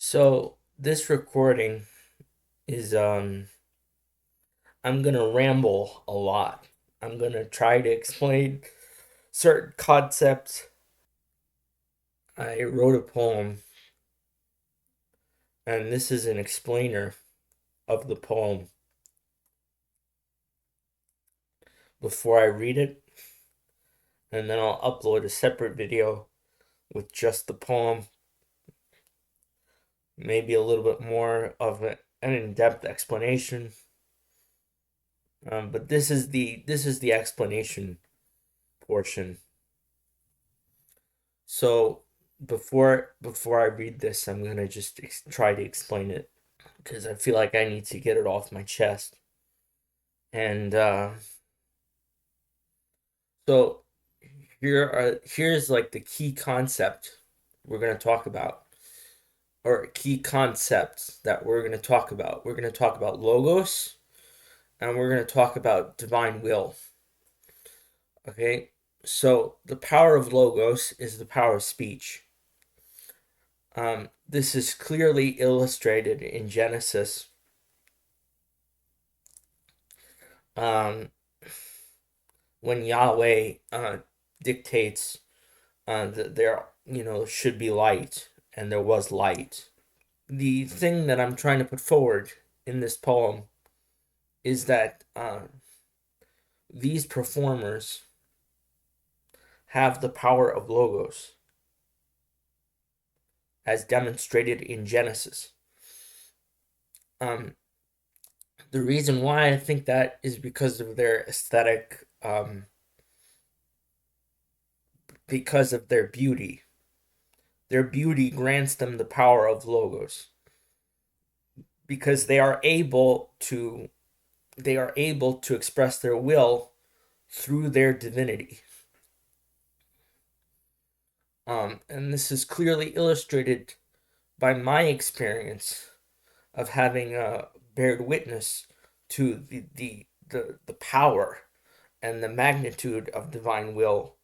So this recording is I'm gonna ramble a lot. I'm gonna try to explain certain concepts. I wrote a poem, and this is an explainer of the poem before I read it, and then I'll upload a separate video with just the poem, maybe a little bit more of an in-depth explanation. But this is the explanation portion. So before I read this, I'm gonna just try to explain it because I feel like I need to get it off my chest. And so here's like the key concept we're gonna talk about, or key concepts that we're gonna talk about. We're gonna talk about logos, and we're gonna talk about divine will. Okay, so the power of logos is the power of speech. This is clearly illustrated in Genesis. Um, when Yahweh dictates that there, should be light, and there was light. The thing that I'm trying to put forward in this poem is that these performers have the power of logos, as demonstrated in Genesis. Um, the reason why I think that is because of their aesthetic, because of their beauty. Their beauty grants them the power of logos because they are able to express their will through their divinity. And this is clearly illustrated by my experience of having bared witness to the power and the magnitude of divine will.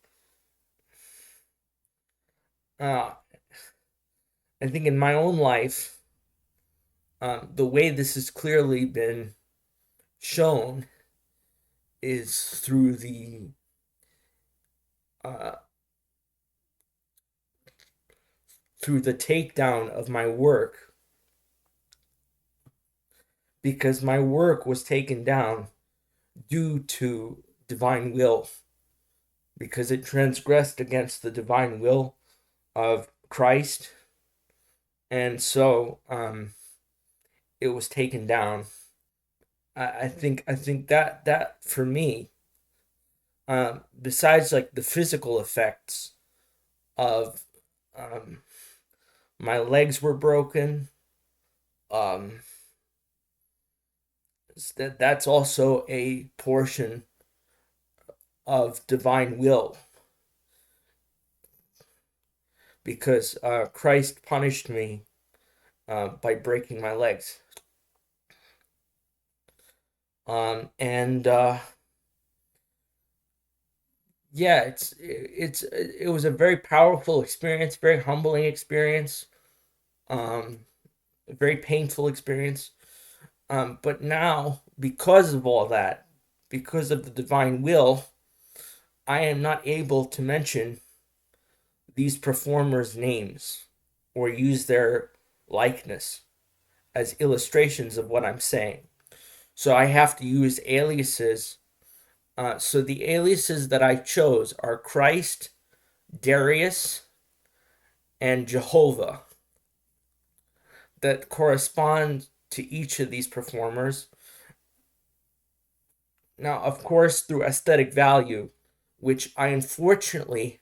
Uh, I think in my own life, the way this has clearly been shown is uh, through the takedown of my work, because my work was taken down due to divine will, because it transgressed against the divine will of Christ, and so it was taken down. I think that for me, besides like the physical effects of um, my legs were broken, um, that's also a portion of divine will, because Christ punished me by breaking my legs. And yeah, it was a very powerful experience, very humbling experience, um, a very painful experience. But now, because of all that, because of the divine will, I am not able to mention these performers' names or use their likeness as illustrations of what I'm saying. So I have to use aliases. So the aliases that I chose are Christ, Darius, and Jehovah, that correspond to each of these performers. Now, of course, through aesthetic value, which I unfortunately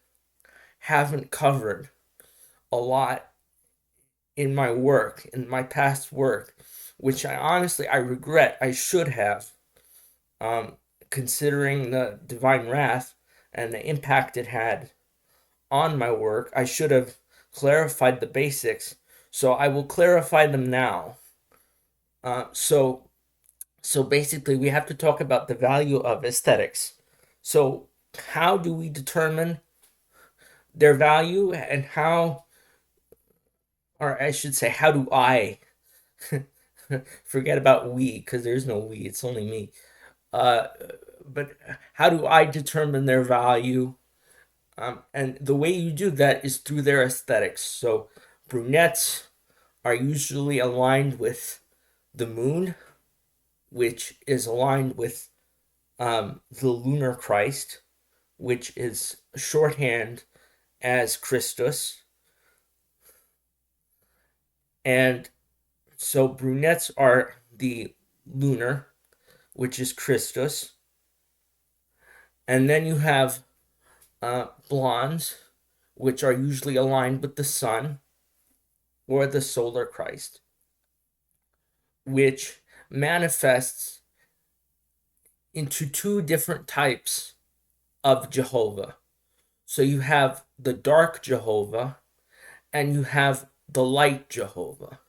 haven't covered a lot in my work, in my past work, which I regret. I should have, um, considering the divine wrath and the impact it had on my work. I should have clarified the basics, so I will clarify them now. So basically, we have to talk about the value of aesthetics. So how do we determine their value, and or I should say, how do I forget about we, because there's no we, it's only me. Uh, but how do I determine their value? And the way you do that is through their aesthetics. So brunettes are usually aligned with the moon, which is aligned with the lunar Christ, which is shorthand as Christus. And so brunettes are the lunar, which is Christus. And then you have blondes, which are usually aligned with the sun or the solar Christ, which manifests into two different types of Jehovah. So you have the dark Jehovah and you have the light Jehovah.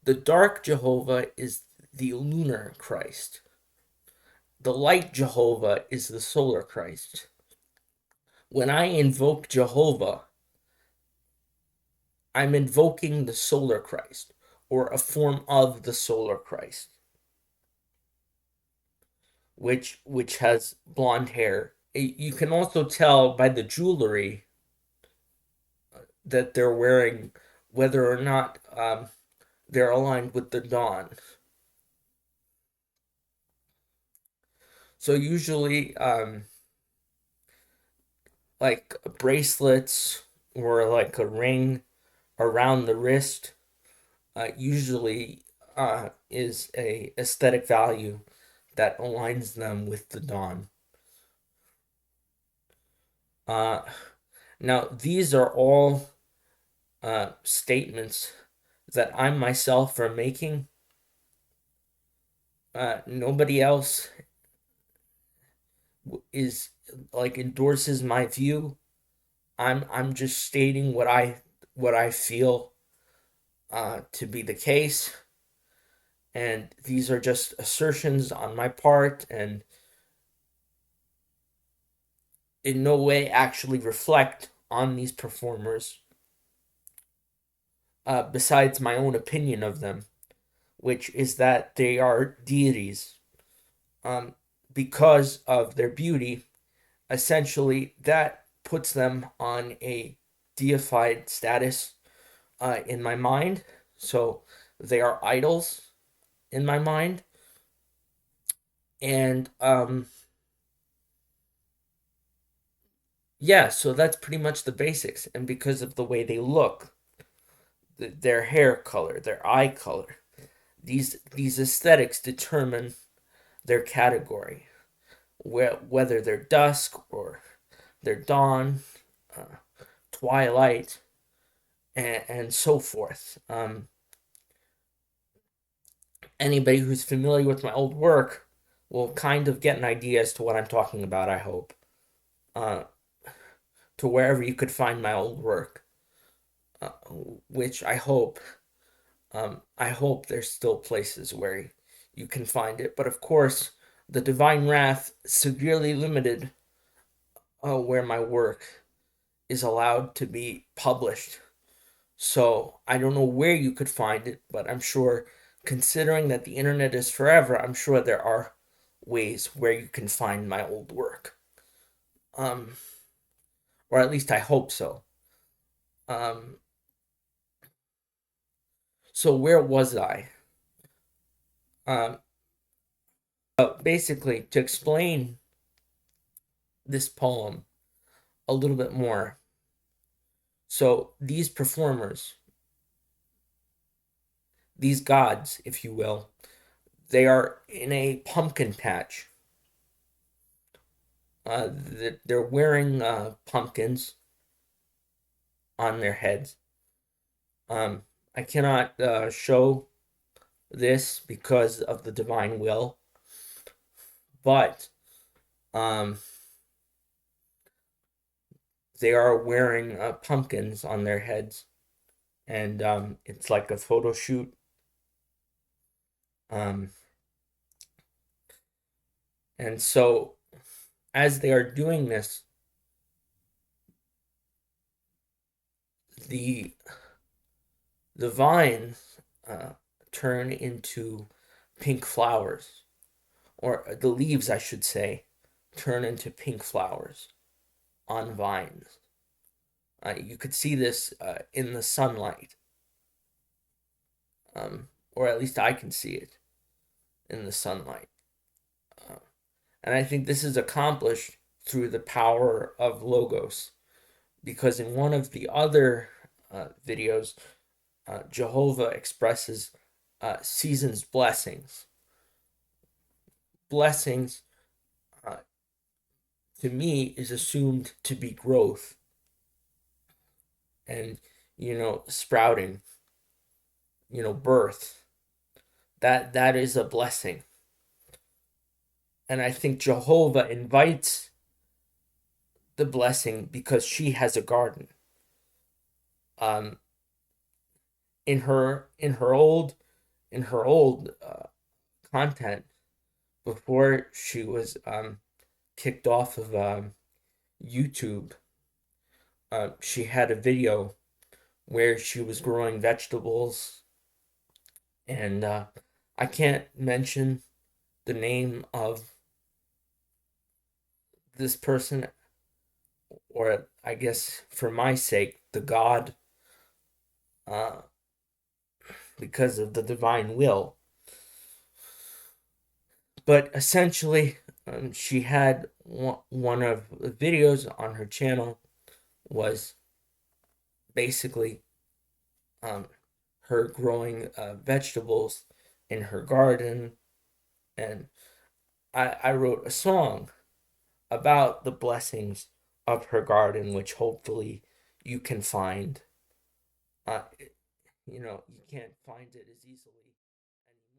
The dark Jehovah is the lunar Christ. The light Jehovah is the solar Christ. When I invoke Jehovah, I'm invoking the solar Christ or a form of the solar Christ, which has blonde hair. You can also tell by the jewelry that they're wearing whether or not they're aligned with the dawn. So usually, like bracelets or like a ring around the wrist, usually is a aesthetic value that aligns them with the dawn. Uh, Now, these are all statements that I myself are making. Nobody else is like endorses my view. I'm just stating what I feel to be the case, and these are just assertions on my part, and in no way actually reflect on these performers. Besides my own opinion of them, which is that they are deities. Um, because of their beauty, essentially that puts them on a deified status in my mind. So they are idols in my mind. And yeah, so that's pretty much the basics. And because of the way they look, their hair color, their eye color, these aesthetics determine their category, whether they're dusk or they're dawn, uh, twilight, and so forth. Anybody who's familiar with my old work will kind of get an idea as to what I'm talking about, I hope. Uh, to wherever you could find my old work, uh, which I hope there's still places where you can find it. But of course, the divine wrath severely limited where my work is allowed to be published. So I don't know where you could find it, but I'm sure, considering that the internet is forever, I'm sure there are ways where you can find my old work. Um, or at least I hope so. Um, so where was I? Um, Basically, to explain this poem a little bit more. So these performers, these gods, if you will, they are in a pumpkin patch. They're wearing pumpkins on their heads. Um, I cannot show this because of the divine will, but um, they are wearing pumpkins on their heads, and it's like a photo shoot. Um, and so, as they are doing this, the the vines turn into pink flowers, or the leaves, I should say, turn into pink flowers on vines. You could see this in the sunlight, or at least I can see it in the sunlight. Uh, and I think this is accomplished through the power of logos, because in one of the other videos, Jehovah expresses season's blessings. Blessings, uh, to me, is assumed to be growth and, sprouting, birth. That is a blessing. And I think Jehovah invites the blessing because she has a garden. Um, in her old content, before she was kicked off of YouTube, she had a video where she was growing vegetables, and I can't mention the name of this person, or I guess for my sake, the God, uh, because of the divine will. But essentially, she had one of the videos on her channel was basically um, her growing vegetables in her garden, and I wrote a song about the blessings of her garden, which hopefully you can find. Uh, you can't find it as easily anymore.